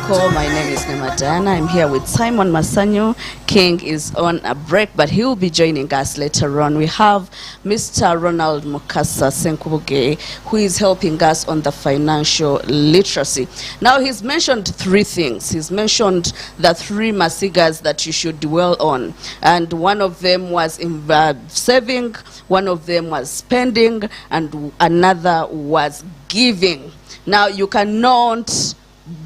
Call. My name is Nema. I'm here with Simon Masanyu. King is on a break, but he will be joining us later on. We have Mr. Ronald Mukasa Ssenkubuge, who is helping us on the financial literacy. Now, he's mentioned three things. He's mentioned the three masigas that you should dwell on. And one of them was saving, one of them was spending, and another was giving. Now, you cannot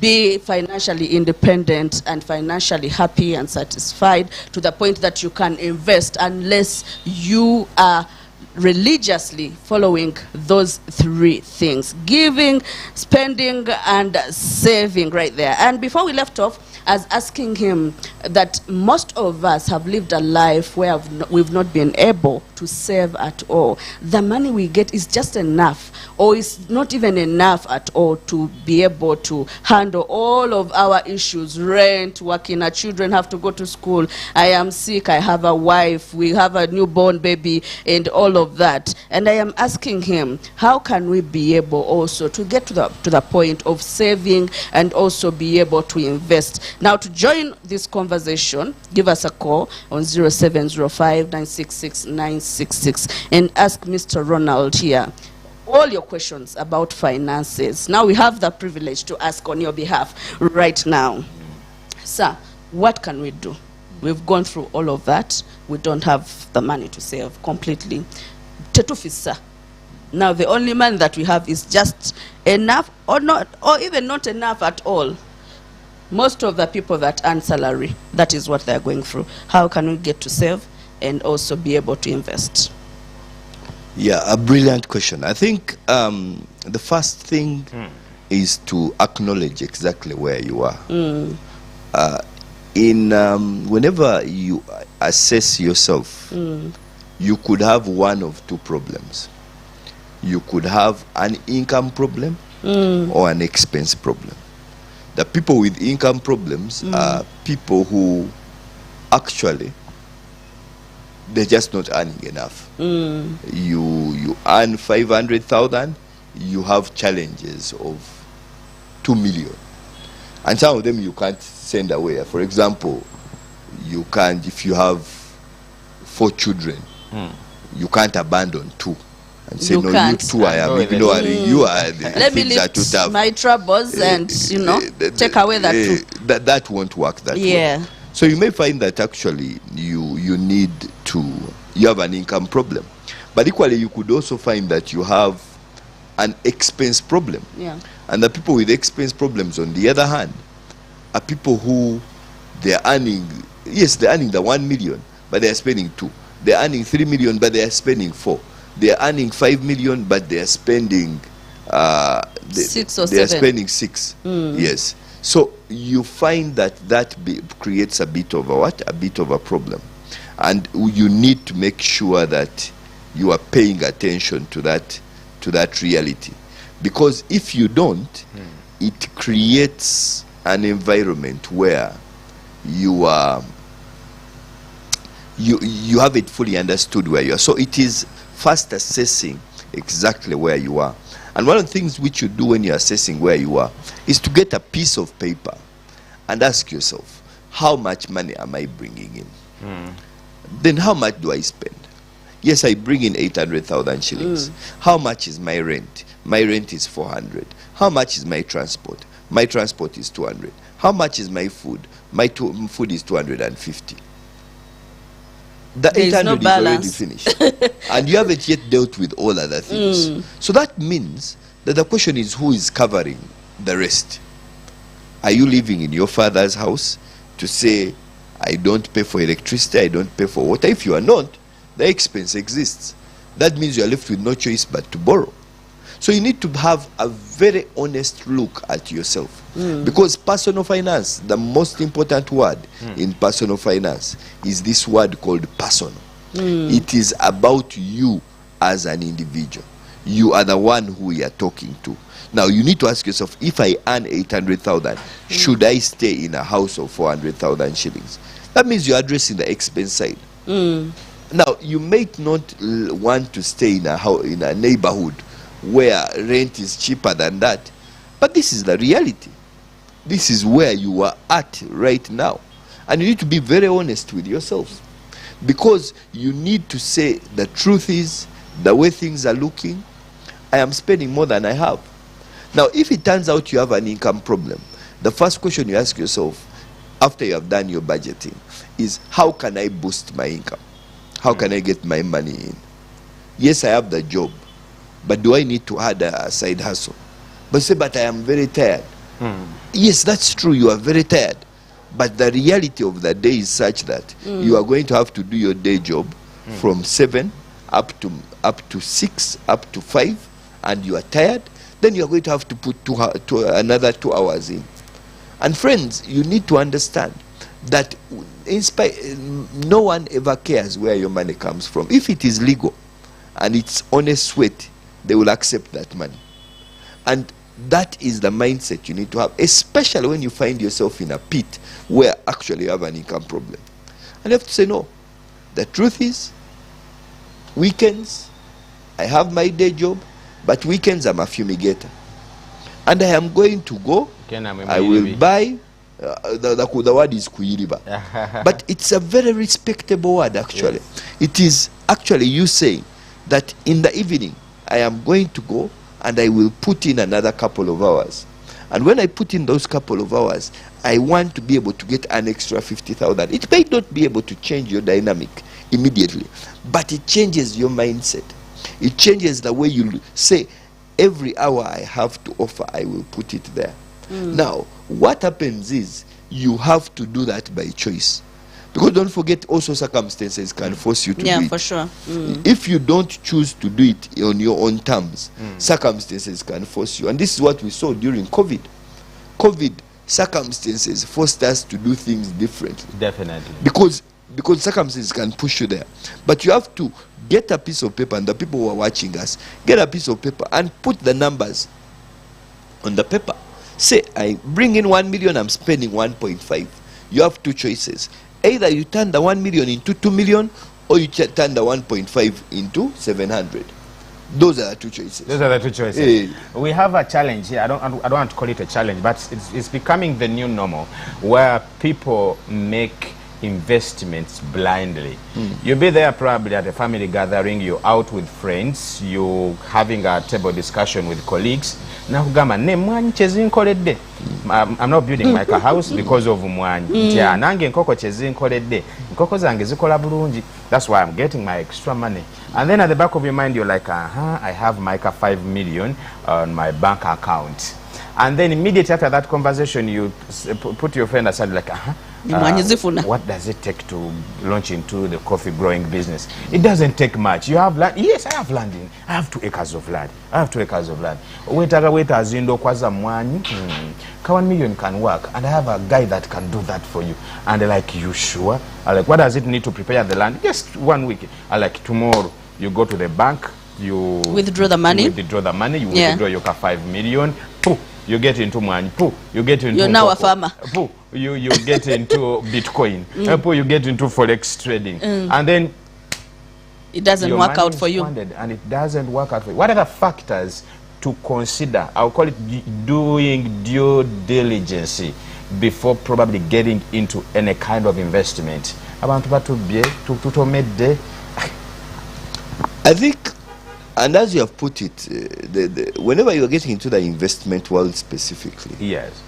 be financially independent and financially happy and satisfied to the point that you can invest unless you are religiously following those three things: giving, spending, and saving, right there. And before we left off, I was asking him that most of us have lived a life where we've not been able to save at all. The money we get is just enough, or it's not even enough at all to be able to handle all of our issues: rent, working, our children have to go to school, I am sick, I have a wife, we have a newborn baby, and all of that. And I am asking him, how can we be able also to get to the point of saving and also be able to invest? Now, to join this conversation, give us a call on 0705 966 966 and ask Mr. Ronald here all your questions about finances. Now, we have the privilege to ask on your behalf right now. Sir, what can we do? We've gone through all of that. We don't have the money to save completely. Tetufisa. Now, the only money that we have is just enough, or not, or even not enough at all. Most of the people that earn salary, that is what they're going through. How can we get to save and also be able to invest? Yeah, a brilliant question. I think the first thing is to acknowledge exactly where you are. Whenever you assess yourself, you could have one of two problems. You could have an income problem or an expense problem. The people with income problems are people who actually, they're just not earning enough. You earn 500,000, you have challenges of 2 million. And some of them you can't send away. For example, you can't, if you have 4 children, you can't abandon 2. And say, no, you two, I am ignoring. You are the Let me things that you have. my troubles and, take away that too. That won't work that way. So you may find that actually you have an income problem. But equally, you could also find that you have an expense problem. And the people with expense problems, on the other hand, are people who they're earning, yes, they're earning the 1 million, but they're spending 2. They're earning 3 million, but they're spending 4. They're earning 5 million, but they're spending 6 or 7. They're spending 6. Yes. So you find that creates a bit of a what? A bit of a problem, and you need to make sure that you are paying attention to that reality, because if you don't, it creates an environment where you haven't fully understood where you are. So it is first assessing exactly where you are. And one of the things which you do when you're assessing where you are is to get a piece of paper and ask yourself, how much money am I bringing in? Then how much do I spend? Yes, I bring in 800,000 shillings. How much is my rent? My rent is 400. How much is my transport? My transport is 200. How much is my food? My food is 250. The 800 is already finished. And you haven't yet dealt with all other things. So that means that the question is, who is covering the rest? Are you living in your father's house to say, I don't pay for electricity, I don't pay for water? If you are not, the expense exists. That means you are left with no choice but to borrow. So you need to have a very honest look at yourself. Because personal finance, the most important word in personal finance is this word called personal. It is about you as an individual. You are the one who we are talking to. Now you need to ask yourself, if I earn 800,000, should I stay in a house of 400,000 shillings? That means you're addressing the expense side. Now you might not want to stay in a neighborhood where rent is cheaper than that, but this is the reality. This is where you are at right now. And you need to be very honest with yourselves. Because you need to say the truth is, the way things are looking, I am spending more than I have. Now, if it turns out you have an income problem, the first question you ask yourself after you have done your budgeting is, how can I boost my income? How can I get my money in? Yes, I have the job, but do I need to add a side hustle? But say, but I am very tired. Yes, that's true, you are very tired. But the reality of the day is such that you are going to have to do your day job from 7 up to 6, up to 5, and you are tired. Then you are going to have to put another 2 hours in. And friends, you need to understand that no one ever cares where your money comes from. If it is legal and it's honest sweat, they will accept that money. And that is the mindset you need to have, especially when you find yourself in a pit where actually you have an income problem. And you have to say, no, the truth is, weekends, I have my day job, but weekends I'm a fumigator. And I am going to go, I will buy, the word is kuiriba. But it's a very respectable word actually. Yes. It is actually you saying that in the evening, I am going to go and I will put in another couple of hours. And when I put in those couple of hours, I want to be able to get an extra 50,000. It may not be able to change your dynamic immediately, but it changes your mindset. It changes the way you say, every hour I have to offer, I will put it there. Now, what happens is, you have to do that by choice. Because don't forget, also circumstances can force you to do it. Yeah, for sure. If you don't choose to do it on your own terms, circumstances can force you. And this is what we saw during COVID. COVID, circumstances forced us to do things differently. Definitely. Because circumstances can push you there. But you have to get a piece of paper, and the people who are watching us, get a piece of paper and put the numbers on the paper. Say, I bring in 1 million, I'm spending 1.5. You have two choices. Either you turn the 1 million into 2 million, or you turn the 1.5 into 700. Those are the two choices. Those are the two choices. We have a challenge here. I don't want to call it a challenge, but it's becoming the new normal, where people make investments blindly. You'll be there probably at a family gathering, you're out with friends, you're having a table discussion with colleagues. I'm not building like a house because of mwanyi. That's why I'm getting my extra money. And then at the back of your mind, you're like, I have Micah 5 million on my bank account. And then immediately after that conversation, you put your friend aside like, what does it take to launch into the coffee growing business? It doesn't take much. You have land. Yes, I have land. I have 2 acres of land. Wait, azindo kwaza mwani. 1 million can work, and I have a guy that can do that for you. And they're like, you sure? I'm like, what does it need to prepare the land? Just 1 week. I'm like, tomorrow you go to the bank, you withdraw the money. You withdraw your 5 million. Pooh. You get into money. You get into. You're now a farmer. You get into Bitcoin. You get into forex trading, and then it doesn't work out for you. And it doesn't work out for you. What are the factors to consider? I'll call it doing due diligence before probably getting into any kind of investment. I think. And as you have put it, whenever you are getting into the investment world specifically, yes,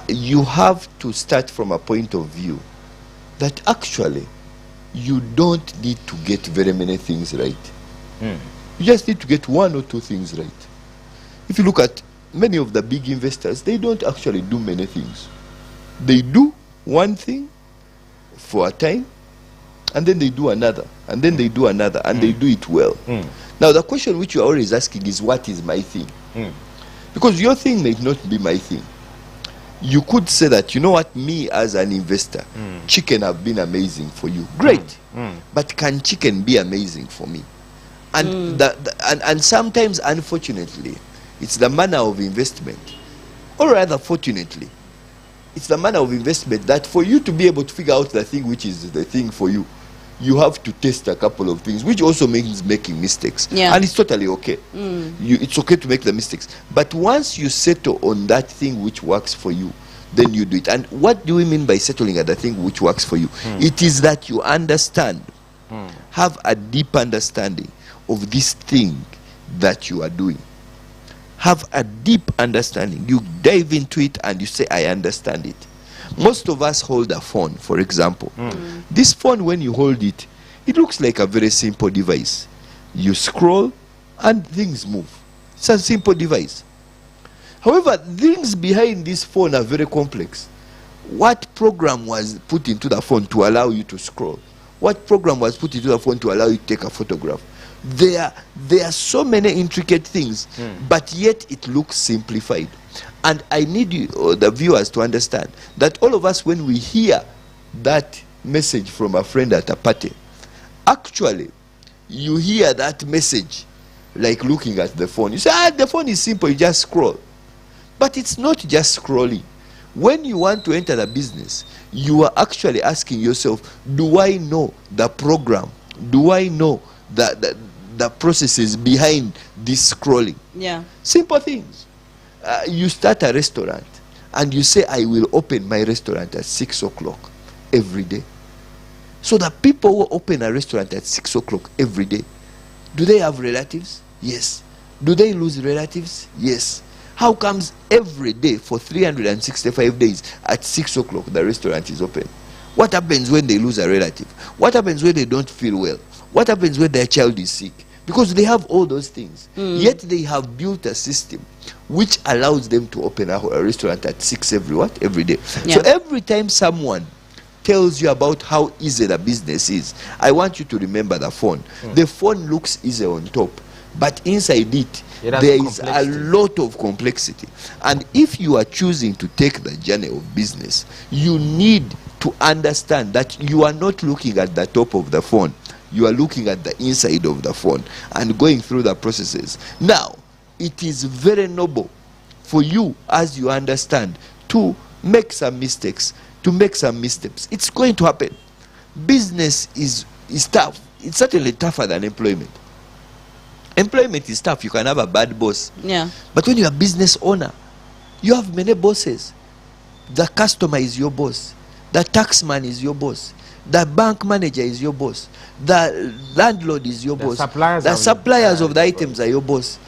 you have to start from a point of view that actually you don't need to get very many things right. You just need to get 1 or 2 things right. If you look at many of the big investors, they don't actually do many things. They do one thing for a time, and then they do another, and then they do another, and they do it well. Now the question which you're always asking is, what is my thing? Because your thing may not be my thing. You could say that, you know what, me as an investor, chicken have been amazing for you. Great. But can chicken be amazing for me? And and sometimes, unfortunately, it's the manner of investment, or rather fortunately, it's the manner of investment that for you to be able to figure out the thing which is the thing for you, you have to test a couple of things, which also means making mistakes. Yeah. And it's totally okay. It's okay to make the mistakes. But once you settle on that thing which works for you, then you do it. And what do we mean by settling at the thing which works for you? It is that you understand, have a deep understanding of this thing that you are doing. Have a deep understanding. You dive into it and you say, I understand it. Most of us hold a phone, for example. This phone, when you hold it, it looks like a very simple device. You scroll and things move. It's a simple device. However, things behind this phone are very complex. What program was put into the phone to allow you to scroll? What program was put into the phone to allow you to take a photograph? There are so many intricate things, but yet it looks simplified. And I need you, the viewers, to understand that all of us, when we hear that message from a friend at a party, actually, you hear that message like looking at the phone. You say, the phone is simple, you just scroll. But it's not just scrolling. When you want to enter the business, you are actually asking yourself, do I know the program? Do I know the processes behind this scrolling? Yeah. Simple things. You start a restaurant and you say, I will open my restaurant at 6 o'clock every day. So the people who open a restaurant at 6 o'clock every day, do they have relatives? Yes. Do they lose relatives? Yes. How comes every day for 365 days at 6 o'clock the restaurant is open? What happens when they lose a relative? What happens when they don't feel well? What happens when their child is sick? Because they have all those things. Yet they have built a system which allows them to open a restaurant at 6 every day. Yeah. So every time someone tells you about how easy the business is, I want you to remember the phone. The phone looks easy on top, but inside it there is a lot of complexity. And if you are choosing to take the journey of business, you need to understand that you are not looking at the top of the phone. You are looking at the inside of the phone and going through the processes. Now, it is very noble for you, as you understand, to make some mistakes, to make some missteps. It's going to happen. Business is tough. It's certainly tougher than employment. Employment is tough. You can have a bad boss. Yeah. But when you're a business owner, you have many bosses. The customer is your boss. The taxman is your boss. The bank manager is your boss. The landlord is your boss. The suppliers of the items are your boss.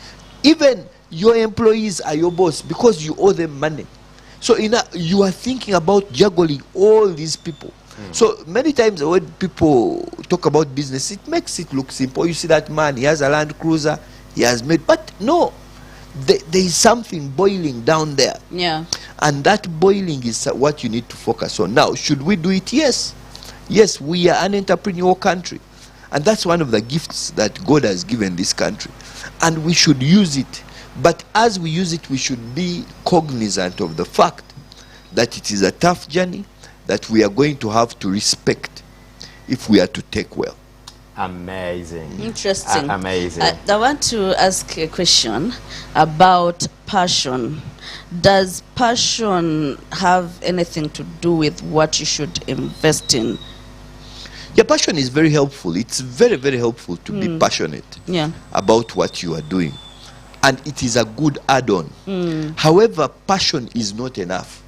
Even your employees are your boss because you owe them money. So you are thinking about juggling all these people. So many times when people talk about business, it makes it look simple. You see that man, he has a Land Cruiser, he has made, but no, there is something boiling down there. Yeah. And that boiling is what you need to focus on. Now, should we do it? Yes. Yes, we are an entrepreneurial country. And that's one of the gifts that God has given this country. And we should use it. But as we use it, we should be cognizant of the fact that it is a tough journey that we are going to have to respect if we are to take well. Amazing. Interesting. Amazing. I want to ask a question about passion. Does passion have anything to do with what you should invest in? Yeah, passion is very helpful. It's very, very helpful to be passionate about what you are doing. And it is a good add-on. However, passion is not enough.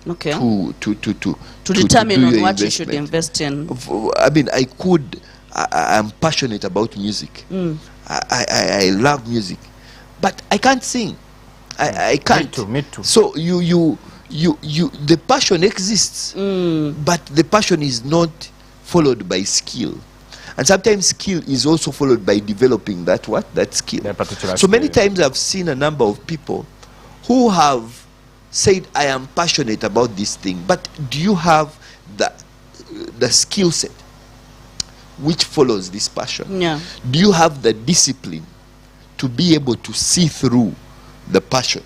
Okay. To determine on what investment. you should invest in. I mean, I'm passionate about music. I love music, but I can't sing. I can't. Me too. So the passion exists, but the passion is not followed by skill. And sometimes skill is also followed by developing that skill. That particular so many skill. times I've seen a number of people who have said, I am passionate about this thing, but do you have the skill set which follows this passion? Yeah. Do you have the discipline to be able to see through the passion?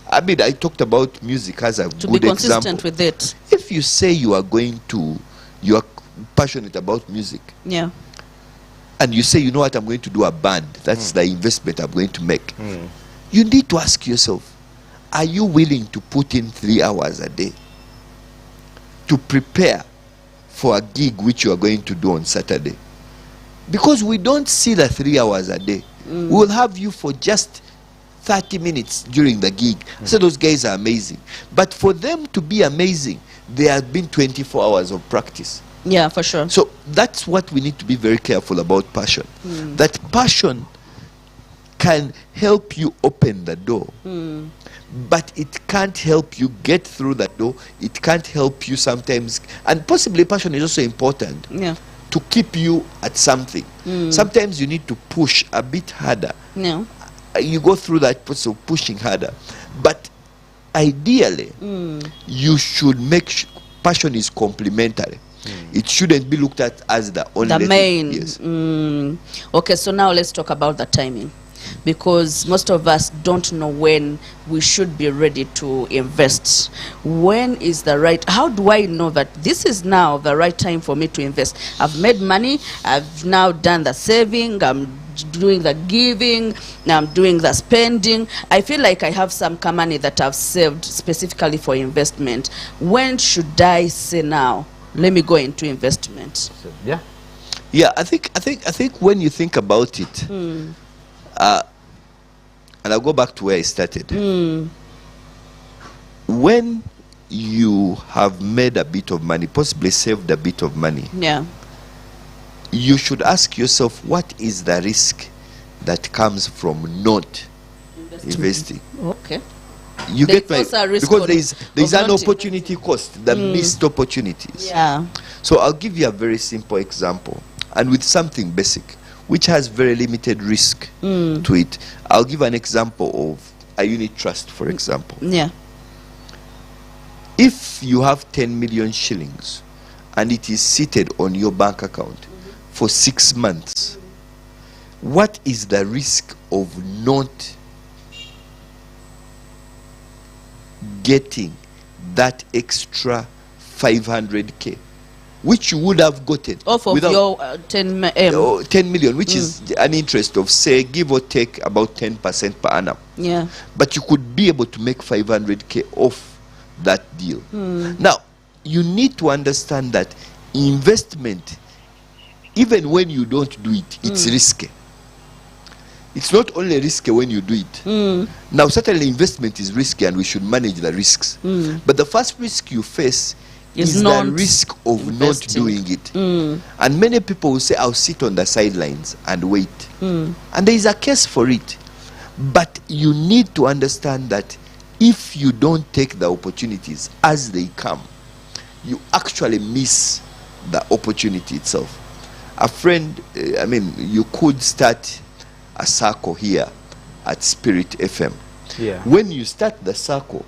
I mean, I talked about music as a To good be consistent example. with it. If you say you are passionate about music, Yeah. and you say, you know what, I'm going to do a band, that's the investment I'm going to make, you need to ask yourself, are you willing to put in 3 hours a day to prepare for a gig which you are going to do on Saturday. Because we don't see the 3 hours a day. We will have you for just 30 minutes during the gig. So those guys are amazing. But for them to be amazing, there have been 24 hours of practice. Yeah, for sure. So that's what we need to be very careful about passion. That passion can help you open the door. But it can't help you get through that door. It can't help you sometimes. And possibly passion is also important. Yeah. To keep you at something. Sometimes you need to push a bit harder. No. You go through that process of pushing harder. But ideally, you should make passion is complementary. It shouldn't be looked at as the only The main. Yes. Okay, so now let's talk about the timing. Because most of us don't know when we should be ready to invest. When is the right, how do I know that this is now the right time for me to invest? I've made money, I've now done the saving, I'm doing the giving, I'm doing the spending. I feel like I have some money that I've saved specifically for investment. When should I say now, let me go into investment? So, yeah. Yeah, I think when you think about it, and I'll go back to where I started. When you have made a bit of money, possibly saved a bit of money, Yeah. you should ask yourself, what is the risk that comes from not investing? Okay. You There get my, is also a risk because of there's an not opportunity cost, the missed opportunities. Yeah. So I'll give you a very simple example, and with something basic, which has very limited risk to it. I'll give an example of a unit trust, for example. Yeah. If you have 10 million shillings and it is seated on your bank account for 6 months, what is the risk of not getting that extra 500k, which you would have gotten Off of without- your 10 million, which is an interest of, say, give or take about 10% per annum. Yeah. But you could be able to make 500k off that deal. Now, you need to understand that investment, even when you don't do it, it's risky. It's not only risky when you do it. Now, certainly investment is risky and we should manage the risks. But the first risk you face is the not risk of investing. not doing it. And many people will say, I'll sit on the sidelines and wait. And there is a case for it. But you need to understand that if you don't take the opportunities as they come, you actually miss the opportunity itself. A friend, you could start a circle here at Spirit FM. Yeah. When you start the circle,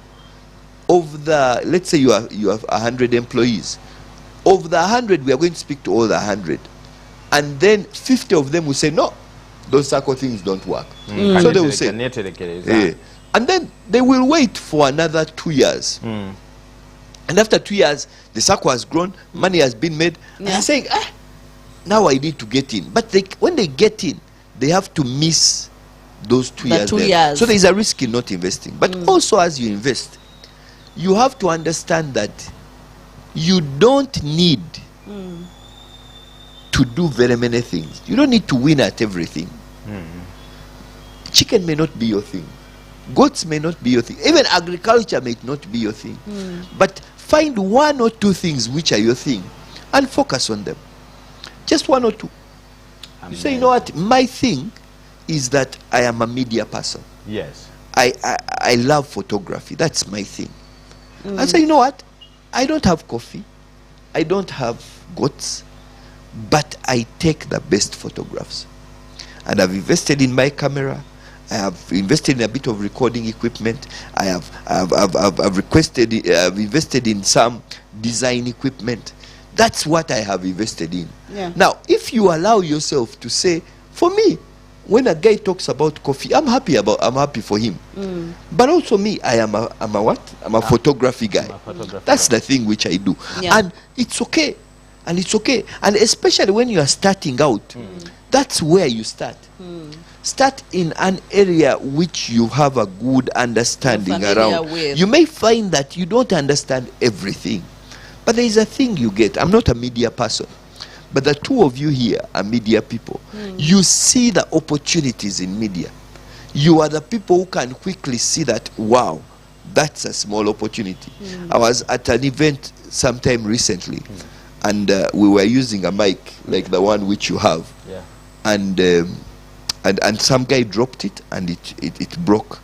of the, let's say you have 100 employees, of the 100 we are going to speak to all the 100, and then 50 of them will say no, those circle things don't work. So they will say, and then they will wait for another 2 years, and after 2 years the circle has grown, money has been made, and they're saying, now I need to get in. But when they get in, they have to miss those 2 years. 2 years. So there is a risk in not investing. But also, as you invest, you have to understand that you don't need to do very many things. You don't need to win at everything. Chicken may not be your thing. Goats may not be your thing. Even agriculture may not be your thing. But find 1 or 2 things which are your thing and focus on them. Just 1 or 2. You say, you know what, my thing is that I am a media person. Yes. I love photography. That's my thing. I say, you know what, I don't have coffee, I don't have goats, but I take the best photographs. And I've invested in my camera, I have invested in a bit of recording equipment, I've invested in some design equipment. That's what I have invested in. Yeah. Now, if you allow yourself to say, for me, when a guy talks about coffee, I'm happy for him. But also me, I'm a what? I'm a photography guy. That's the thing which I do. Yeah. And it's okay. And it's okay. And especially when you are starting out, that's where you start. Start in an area which you have a good understanding You're familiar around. with. You may find that you don't understand everything, But there is a thing you get. I'm not a media person, but the two of you here are media people. You see the opportunities in media. You are the people who can quickly see that, wow, that's a small opportunity. I was at an event sometime recently, and we were using a mic like the one which you have. Yeah. And some guy dropped it, and it broke.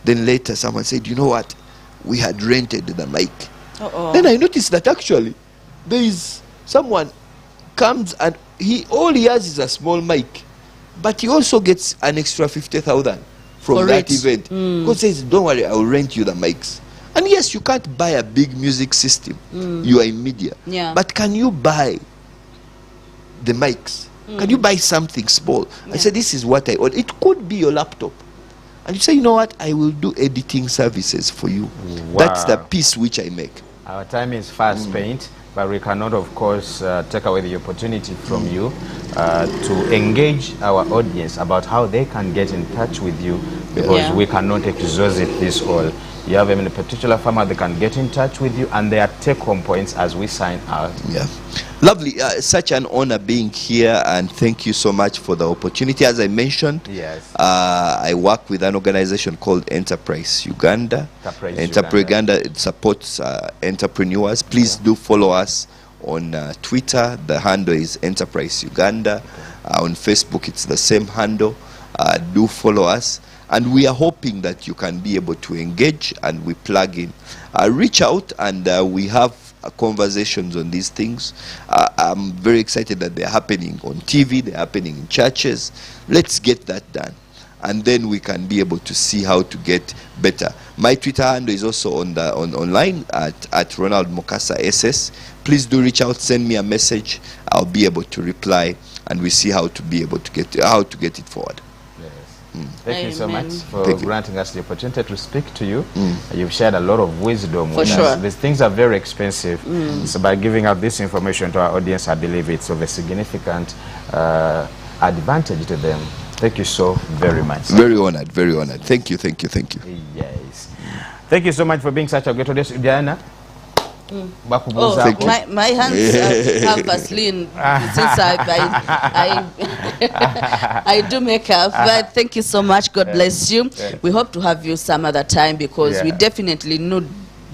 Then later someone said, you know what, we had rented the mic. Then I noticed that actually there is someone comes and all he has is a small mic, but he also gets an extra 50,000 from For that it. event. God says, don't worry, I'll rent you the mics. And yes, you can't buy a big music system. You are in media. Yeah. But can you buy the mics? Can you buy something small? I said, this is what I ordered. It could be your laptop. And you say, you know what, I will do editing services for you. That's the piece which I make. Our time is fast spent, but we cannot, of course, take away the opportunity from you to engage our audience about how they can get in touch with you, because we cannot exhaust this all. You have any particular farmer that can get in touch with you, and their take-home points as we sign out. Yeah, lovely. Such an honor being here, and thank you so much for the opportunity. As I mentioned, I work with an organization called Enterprise Uganda. Enterprise Uganda, it supports entrepreneurs. Please do follow us on Twitter. The handle is Enterprise Uganda. On Facebook, it's the same handle. Do follow us. And we are hoping that you can be able to engage, and we plug in. Reach out, and we have conversations on these things. I'm very excited that they're happening on TV, they're happening in churches. Let's get that done, and then we can be able to see how to get better. My Twitter handle is also on the online at Ronald Mukasa SS. Please do reach out, send me a message. I'll be able to reply, and we see how to be able to get it forward. Thank you so much for granting us the opportunity to speak to you. You've shared a lot of wisdom with us. These things are very expensive. So by giving out this information to our audience, I believe it's of a significant advantage to them. Thank you so very much. Very honored, very honored. Thank you, thank you, thank you. Yes. Thank you so much for being such a great audience, Diana. My hands have Vaseline since I do makeup. But thank you so much. God bless you. We hope to have you some other time, because we definitely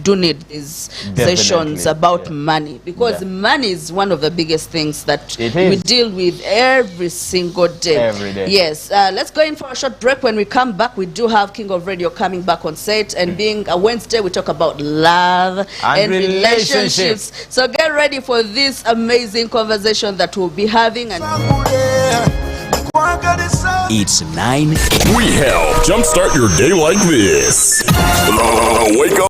do need these sessions about money, because money is one of the biggest things that we deal with every single day. Every day. Yes. Let's go in for a short break. When we come back, we do have King of Radio coming back on set, and being a Wednesday, we talk about love and relationships. So get ready for this amazing conversation that we'll be having. And it's 9. We help jumpstart your day like this.